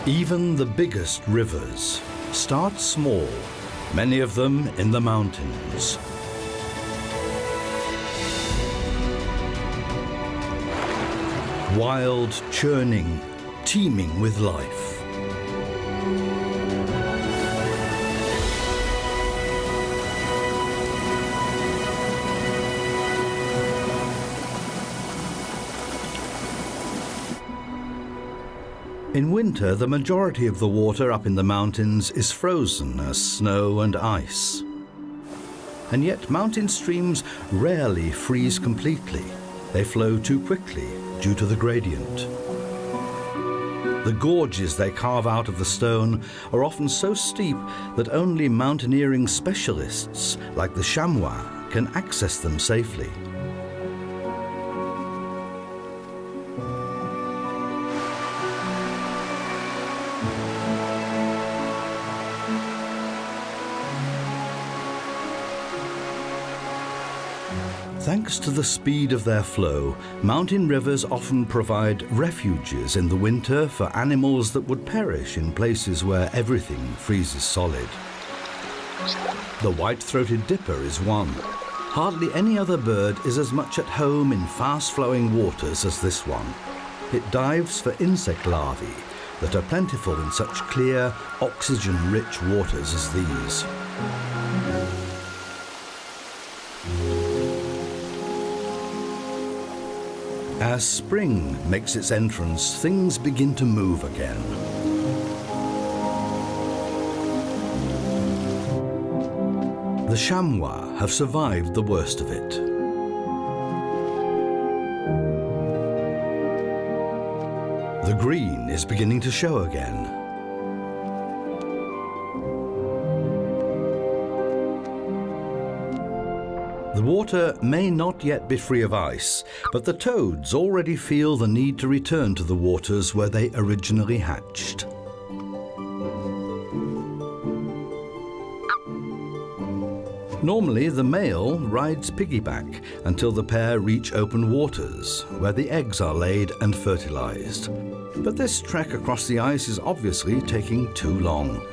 Even the biggest rivers start small, many of them in the mountains. Wild, churning, teeming with life. In winter, the majority of the water up in the mountains is frozen as snow and ice. And yet mountain streams rarely freeze completely. They flow too quickly due to the gradient. The gorges they carve out of the stone are often so steep that only mountaineering specialists like the chamois can access them safely. Thanks to the speed of their flow, mountain rivers often provide refuges in the winter for animals that would perish in places where everything freezes solid. The white-throated dipper is one. Hardly any other bird is as much at home in fast-flowing waters as this one. It dives for insect larvae that are plentiful in such clear, oxygen-rich waters as these. As spring makes its entrance, things begin to move again. The chamois have survived the worst of it. The green is beginning to show again. The water may not yet be free of ice, but the toads already feel the need to return to the waters where they originally hatched. Normally, the male rides piggyback until the pair reach open waters, where the eggs are laid and fertilized. But this trek across the ice is obviously taking too long.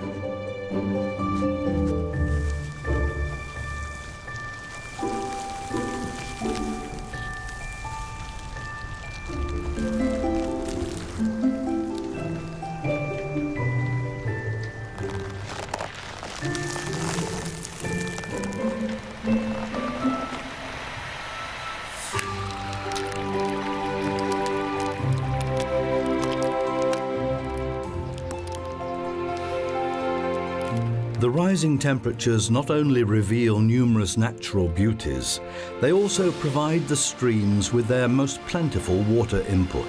The rising temperatures not only reveal numerous natural beauties, they also provide the streams with their most plentiful water input.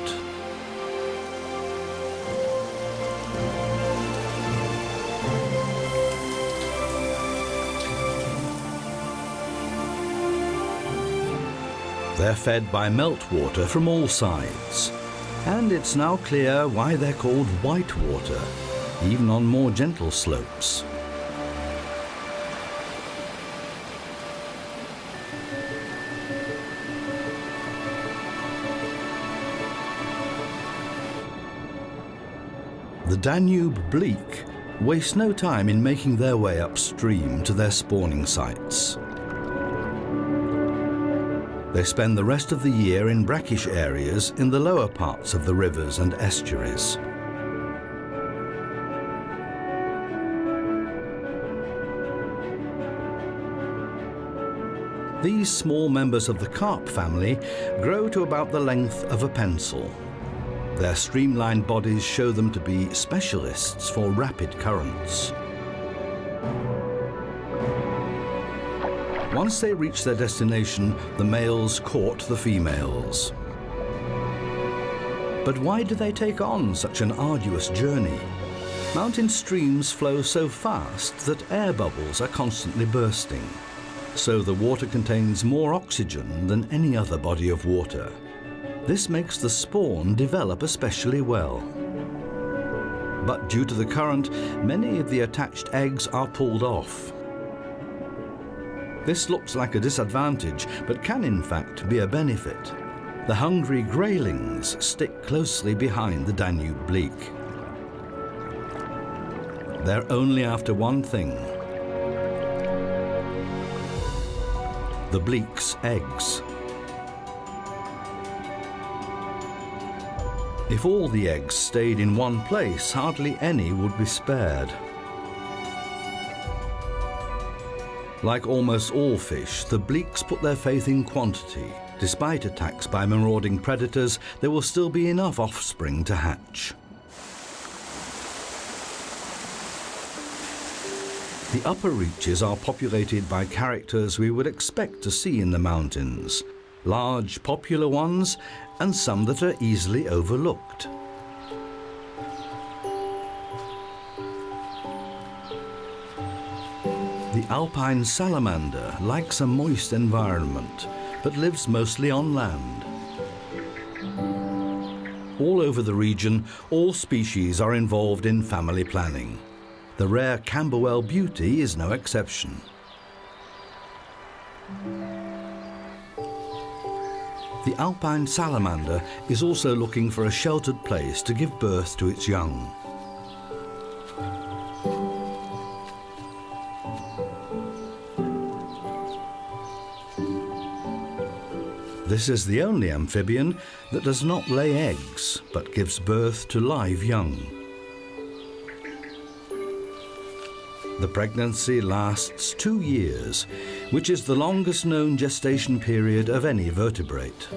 They're fed by meltwater from all sides, and it's now clear why they're called whitewater, even on more gentle slopes. The Danube bleak waste no time in making their way upstream to their spawning sites. They spend the rest of the year in brackish areas in the lower parts of the rivers and estuaries. These small members of the carp family grow to about the length of a pencil. Their streamlined bodies show them to be specialists for rapid currents. Once they reach their destination, the males court the females. But why do they take on such an arduous journey? Mountain streams flow so fast that air bubbles are constantly bursting. So the water contains more oxygen than any other body of water. This makes the spawn develop especially well. But due to the current, many of the attached eggs are pulled off. This looks like a disadvantage, but can in fact be a benefit. The hungry graylings stick closely behind the Danube bleak. They're only after one thing: the bleak's eggs. If all the eggs stayed in one place, hardly any would be spared. Like almost all fish, the bleaks put their faith in quantity. Despite attacks by marauding predators, there will still be enough offspring to hatch. The upper reaches are populated by characters we would expect to see in the mountains. Large, popular ones, and some that are easily overlooked. The Alpine salamander likes a moist environment, but lives mostly on land. All over the region, all species are involved in family planning. The rare Camberwell beauty is no exception. The Alpine salamander is also looking for a sheltered place to give birth to its young. This is the only amphibian that does not lay eggs, but gives birth to live young. The pregnancy lasts 2 years, which is the longest known gestation period of any vertebrate.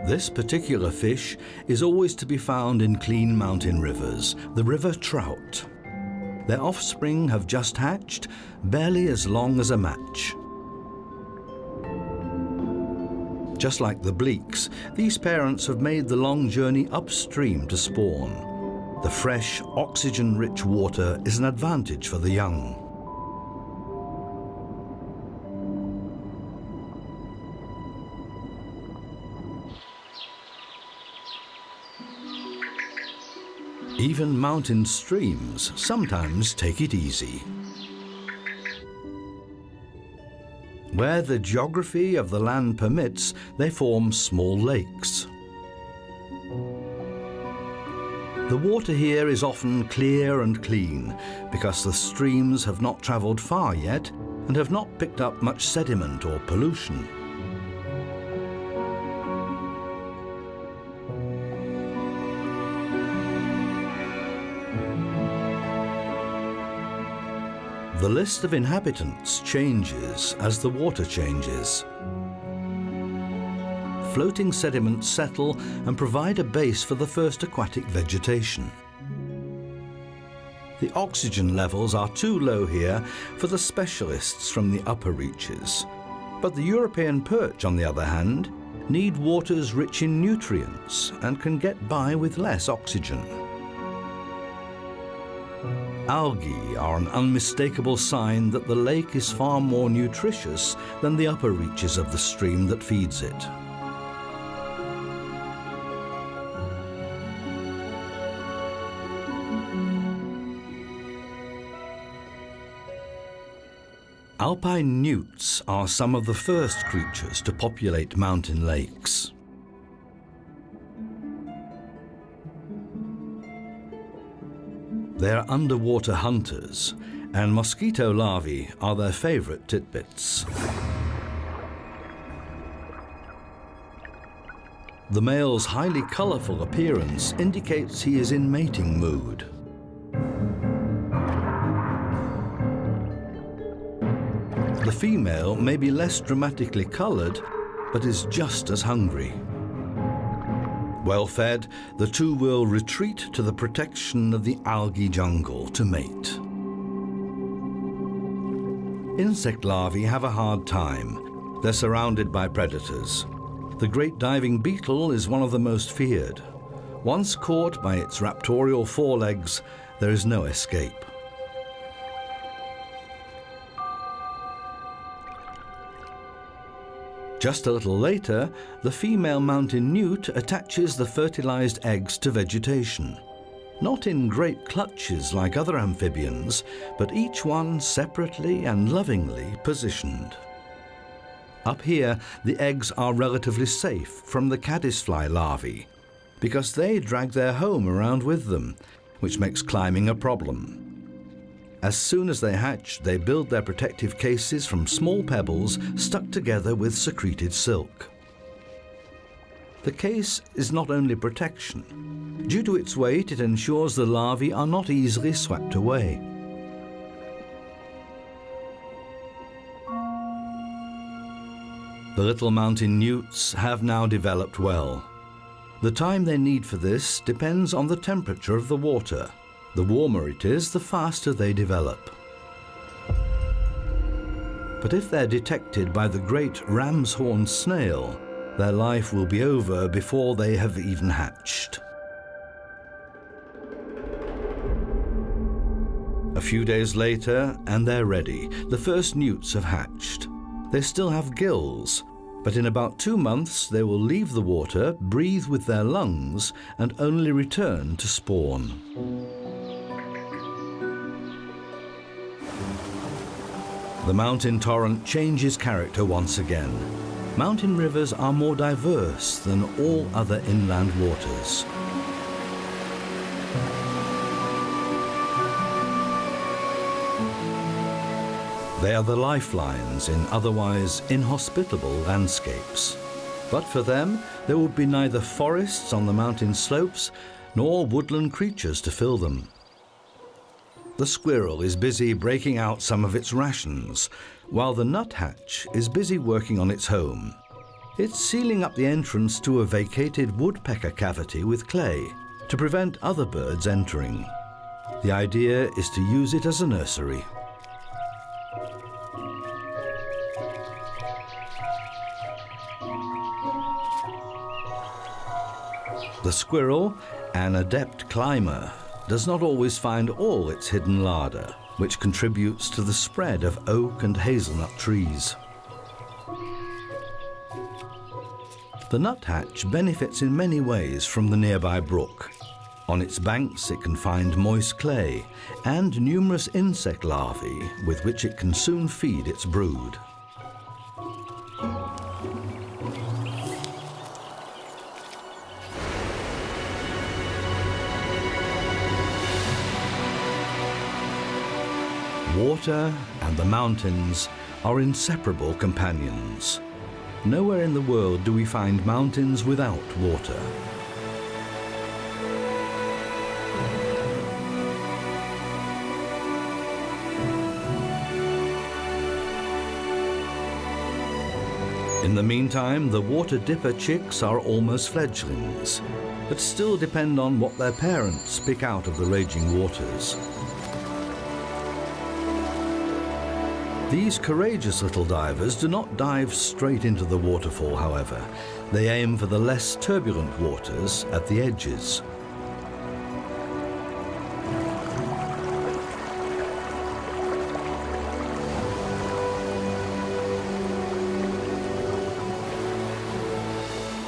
This particular fish is always to be found in clean mountain rivers, the River Trout. Their offspring have just hatched, barely as long as a match. Just like the bleaks, these parents have made the long journey upstream to spawn. The fresh, oxygen-rich water is an advantage for the young. Even mountain streams sometimes take it easy. Where the geography of the land permits, they form small lakes. The water here is often clear and clean because the streams have not traveled far yet and have not picked up much sediment or pollution. The list of inhabitants changes as the water changes. Floating sediments settle and provide a base for the first aquatic vegetation. The oxygen levels are too low here for the specialists from the upper reaches, but the European perch, on the other hand, need waters rich in nutrients and can get by with less oxygen. Algae are an unmistakable sign that the lake is far more nutritious than the upper reaches of the stream that feeds it. Alpine newts are some of the first creatures to populate mountain lakes. They're underwater hunters, and mosquito larvae are their favorite titbits. The male's highly colorful appearance indicates he is in mating mood. The female may be less dramatically colored, but is just as hungry. Well fed, the two will retreat to the protection of the algae jungle to mate. Insect larvae have a hard time. They're surrounded by predators. The great diving beetle is one of the most feared. Once caught by its raptorial forelegs, There is no escape. Just a little later, the female mountain newt attaches the fertilized eggs to vegetation. Not in great clutches like other amphibians, but each one separately and lovingly positioned. Up here, the eggs are relatively safe from the caddisfly larvae, because they drag their home around with them, which makes climbing a problem. As soon as they hatch, they build their protective cases from small pebbles stuck together with secreted silk. The case is not only protection. Due to its weight, it ensures the larvae are not easily swept away. The little mountain newts have now developed well. The time they need for this depends on the temperature of the water. The warmer it is, the faster they develop. But if they're detected by the great ram's horn snail, their life will be over before they have even hatched. A few days later, and they're ready. The first newts have hatched. They still have gills, but in about 2 months they will leave the water, breathe with their lungs, and only return to spawn. The mountain torrent changes character once again. Mountain rivers are more diverse than all other inland waters. They are the lifelines in otherwise inhospitable landscapes. But for them, there would be neither forests on the mountain slopes nor woodland creatures to fill them. The squirrel is busy breaking out some of its rations, while the nuthatch is busy working on its home. It's sealing up the entrance to a vacated woodpecker cavity with clay to prevent other birds entering. The idea is to use it as a nursery. The squirrel, an adept climber, does not always find all its hidden larder, which contributes to the spread of oak and hazelnut trees. The nuthatch benefits in many ways from the nearby brook. On its banks it can find moist clay and numerous insect larvae with which it can soon feed its brood. Water and the mountains are inseparable companions. Nowhere in the world do we find mountains without water. In the meantime, the water dipper chicks are almost fledglings, but still depend on what their parents pick out of the raging waters. These courageous little divers do not dive straight into the waterfall, however. They aim for the less turbulent waters at the edges.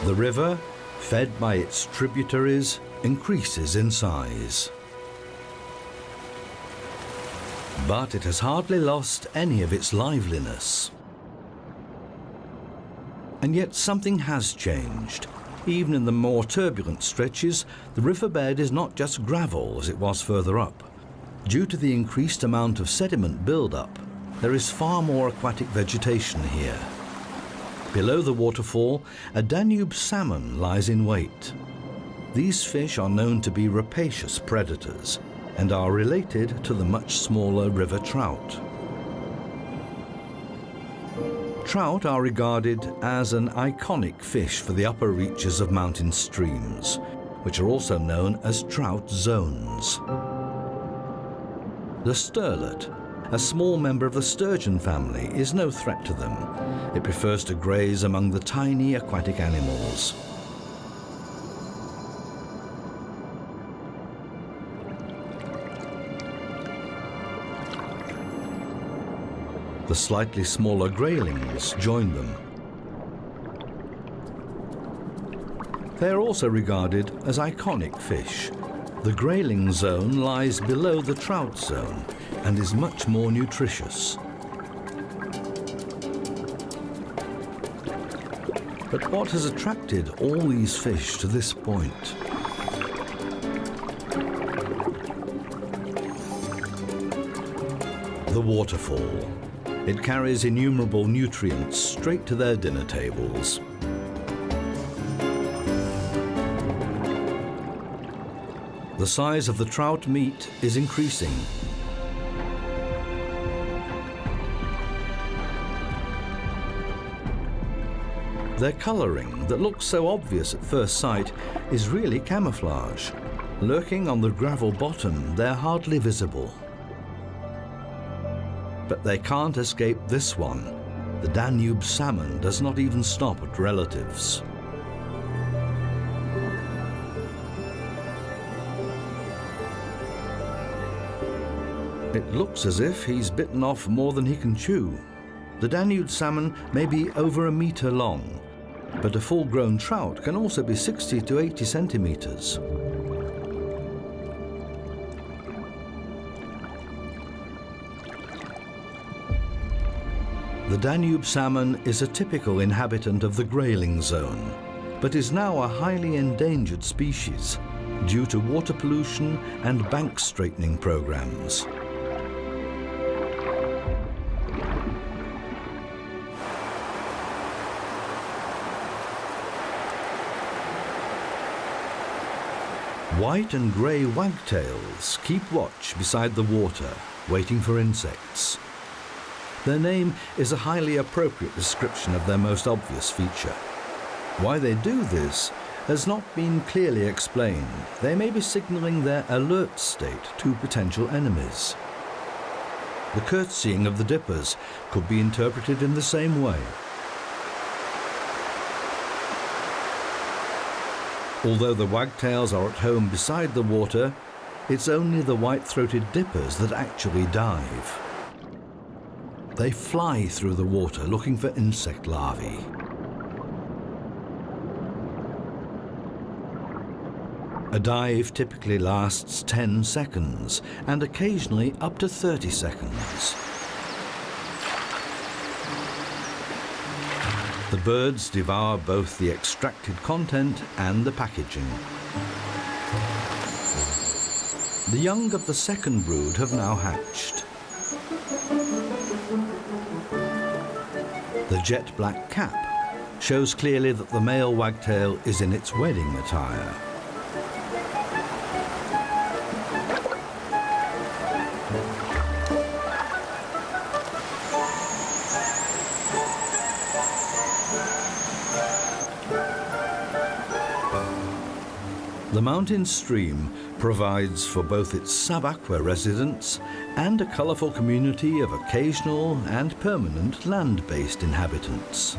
The river, fed by its tributaries, increases in size. But it has hardly lost any of its liveliness. And yet something has changed. Even in the more turbulent stretches, the riverbed is not just gravel as it was further up. Due to the increased amount of sediment build-up, there is far more aquatic vegetation here. Below the waterfall, a Danube salmon lies in wait. These fish are known to be rapacious predators and are related to the much smaller river trout. Trout are regarded as an iconic fish for the upper reaches of mountain streams, which are also known as trout zones. The sterlet, a small member of the sturgeon family, is no threat to them. It prefers to graze among the tiny aquatic animals. The slightly smaller graylings join them. They are also regarded as iconic fish. The grayling zone lies below the trout zone and is much more nutritious. But what has attracted all these fish to this point? The waterfall. It carries innumerable nutrients straight to their dinner tables. The size of the trout meat is increasing. Their colouring, that looks so obvious at first sight, is really camouflage. Lurking on the gravel bottom, they're hardly visible. But they can't escape this one. The Danube salmon does not even stop at relatives. It looks as if he's bitten off more than he can chew. The Danube salmon may be over 1 metre long, but a full-grown trout can also be 60 to 80 centimetres. The Danube salmon is a typical inhabitant of the grayling zone, but is now a highly endangered species due to water pollution and bank straightening programs. White and grey wagtails keep watch beside the water, waiting for insects. Their name is a highly appropriate description of their most obvious feature. Why they do this has not been clearly explained. They may be signalling their alert state to potential enemies. The curtsying of the dippers could be interpreted in the same way. Although the wagtails are at home beside the water, it's only the white-throated dippers that actually dive. They fly through the water looking for insect larvae. A dive typically lasts 10 seconds and occasionally up to 30 seconds. The birds devour both the extracted content and the packaging. The young of the second brood have now hatched. The jet black cap shows clearly that the male wagtail is in its wedding attire. The mountain stream provides for both its sub-aqua residents and a colourful community of occasional and permanent land-based inhabitants.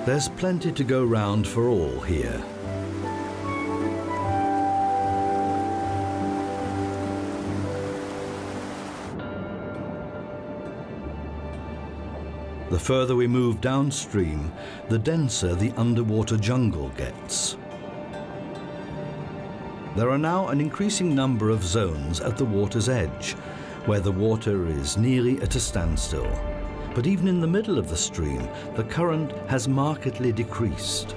There's plenty to go round for all here. The further we move downstream, the denser the underwater jungle gets. There are now an increasing number of zones at the water's edge, where the water is nearly at a standstill. But even in the middle of the stream, the current has markedly decreased.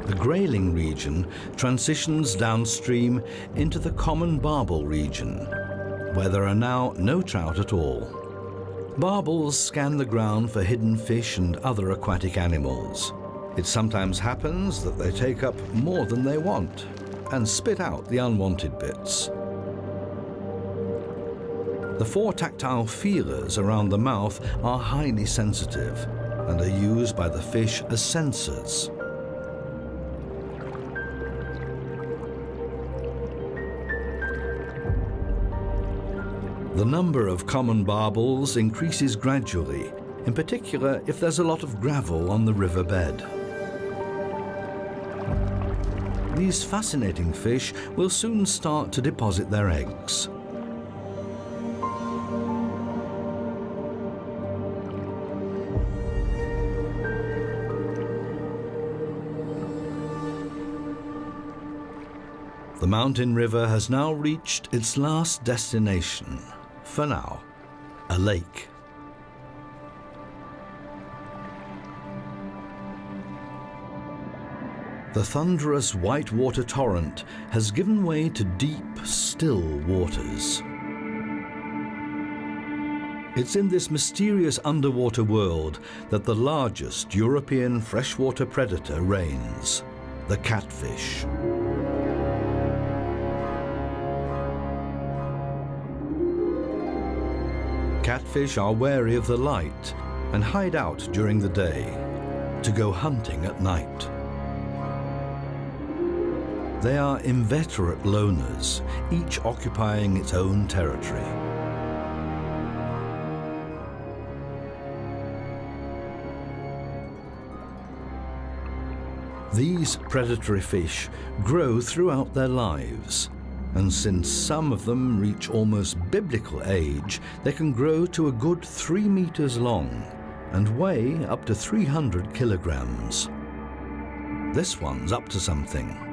The grayling region transitions downstream into the common barbel region, where there are now no trout at all. Barbels scan the ground for hidden fish and other aquatic animals. It sometimes happens that they take up more than they want and spit out the unwanted bits. The 4 tactile feelers around the mouth are highly sensitive and are used by the fish as sensors. The number of common barbels increases gradually in particular if there's a lot of gravel on the riverbed. These fascinating fish will soon start to deposit their eggs. The mountain river has now reached its last destination, for now, a lake. The thunderous whitewater torrent has given way to deep, still waters. It's in this mysterious underwater world that the largest European freshwater predator reigns, the catfish. Catfish are wary of the light and hide out during the day to go hunting at night. They are inveterate loners, each occupying its own territory. These predatory fish grow throughout their lives, and since some of them reach almost biblical age, they can grow to a good 3 meters long and weigh up to 300 kilograms. This one's up to something.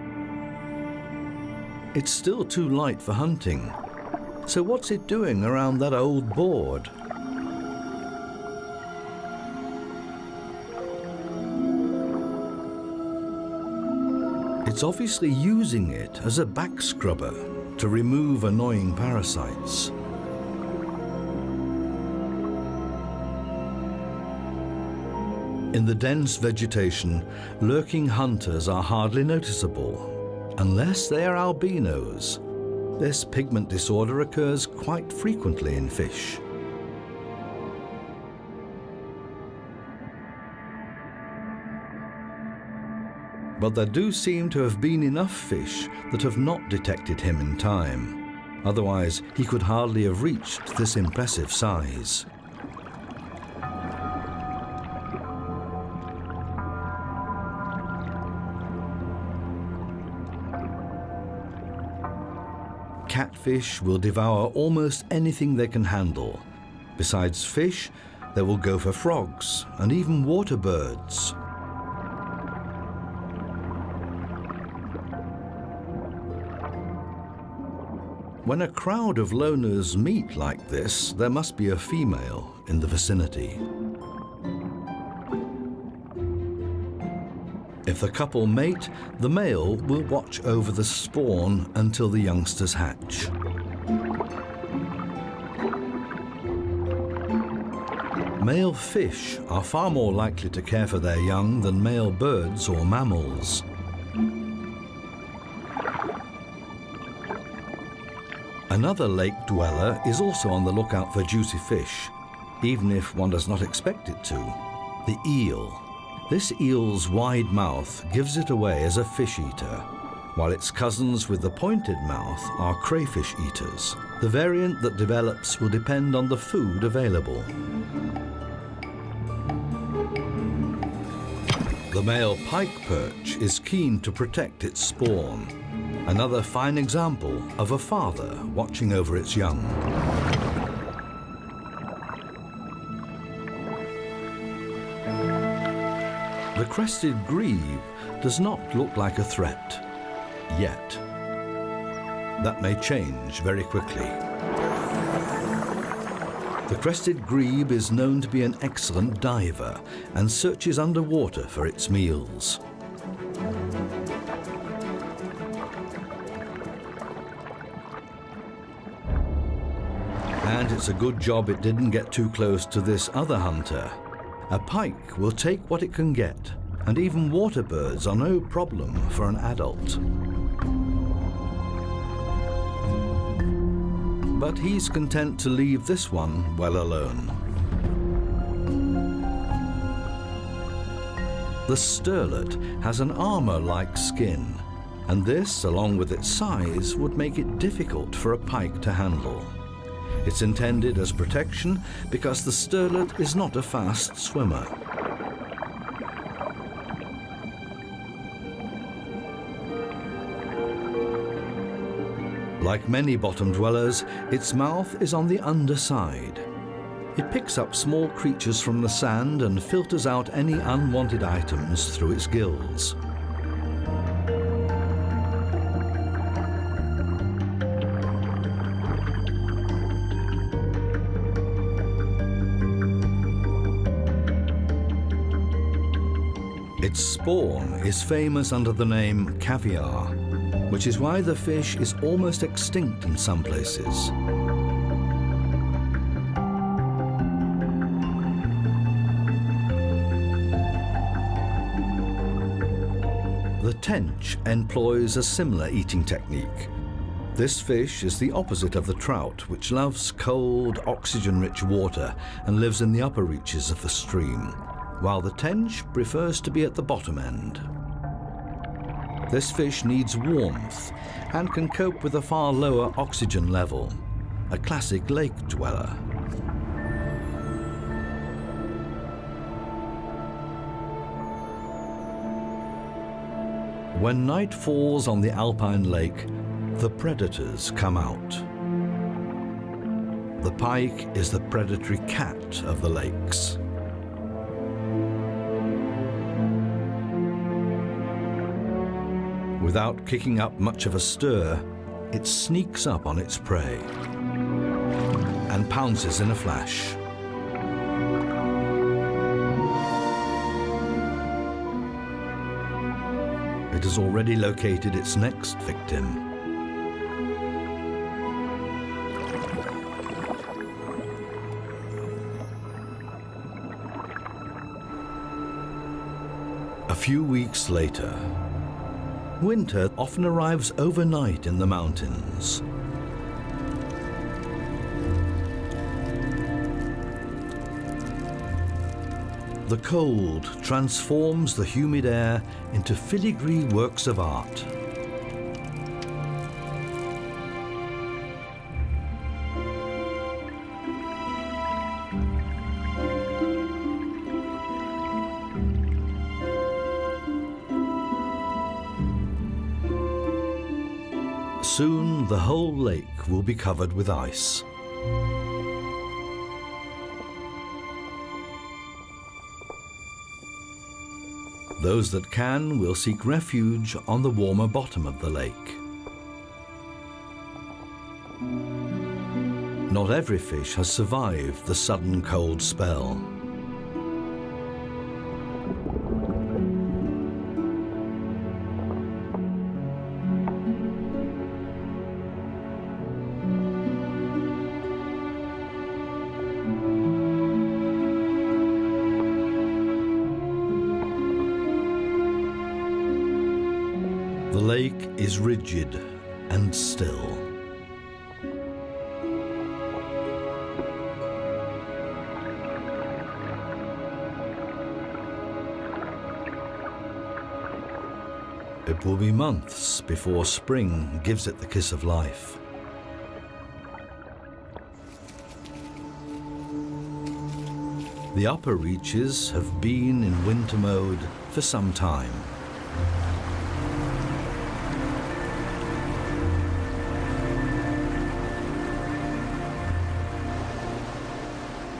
It's still too light for hunting, so what's it doing around that old board? It's obviously using it as a back scrubber to remove annoying parasites. In the dense vegetation, lurking hunters are hardly noticeable, unless they are albinos. This pigment disorder occurs quite frequently in fish. But there do seem to have been enough fish that have not detected him in time. Otherwise, he could hardly have reached this impressive size. Catfish will devour almost anything they can handle. Besides fish, they will go for frogs and even water birds. When a crowd of loners meet like this, there must be a female in the vicinity. If the couple mate, the male will watch over the spawn until the youngsters hatch. Male fish are far more likely to care for their young than male birds or mammals. Another lake dweller is also on the lookout for juicy fish, even if one does not expect it to, the eel. This eel's wide mouth gives it away as a fish eater, while its cousins with the pointed mouth are crayfish eaters. The variant that develops will depend on the food available. The male pike perch is keen to protect its spawn. Another fine example of a father watching over its young. The crested grebe does not look like a threat, yet. That may change very quickly. The crested grebe is known to be an excellent diver and searches underwater for its meals. And it's a good job it didn't get too close to this other hunter. A pike will take what it can get, and even water birds are no problem for an adult. But he's content to leave this one well alone. The sterlet has an armor-like skin, and this, along with its size, would make it difficult for a pike to handle. It's intended as protection because the sterlet is not a fast swimmer. Like many bottom dwellers, its mouth is on the underside. It picks up small creatures from the sand and filters out any unwanted items through its gills. Its spawn is famous under the name caviar, which is why the fish is almost extinct in some places. The tench employs a similar eating technique. This fish is the opposite of the trout, which loves cold, oxygen-rich water and lives in the upper reaches of the stream, while the tench prefers to be at the bottom end. This fish needs warmth and can cope with a far lower oxygen level, a classic lake dweller. When night falls on the Alpine lake, the predators come out. The pike is the predatory cat of the lakes. Without kicking up much of a stir, it sneaks up on its prey and pounces in a flash. It has already located its next victim. A few weeks later, winter often arrives overnight in the mountains. The cold transforms the humid air into filigree works of art. Soon the whole lake will be covered with ice. Those that can will seek refuge on the warmer bottom of the lake. Not every fish has survived the sudden cold spell. The lake is rigid and still. It will be months before spring gives it the kiss of life. The upper reaches have been in winter mode for some time.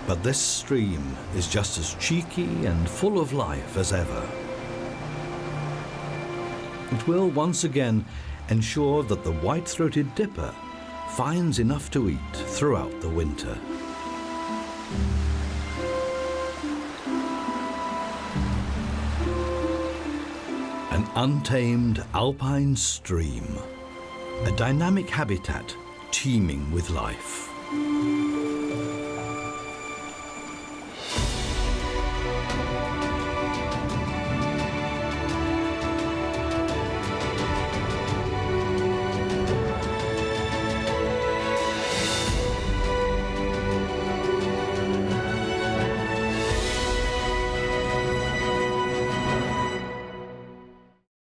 But this stream is just as cheeky and full of life as ever. It will once again ensure that the white-throated dipper finds enough to eat throughout the winter. An untamed alpine stream, a dynamic habitat teeming with life.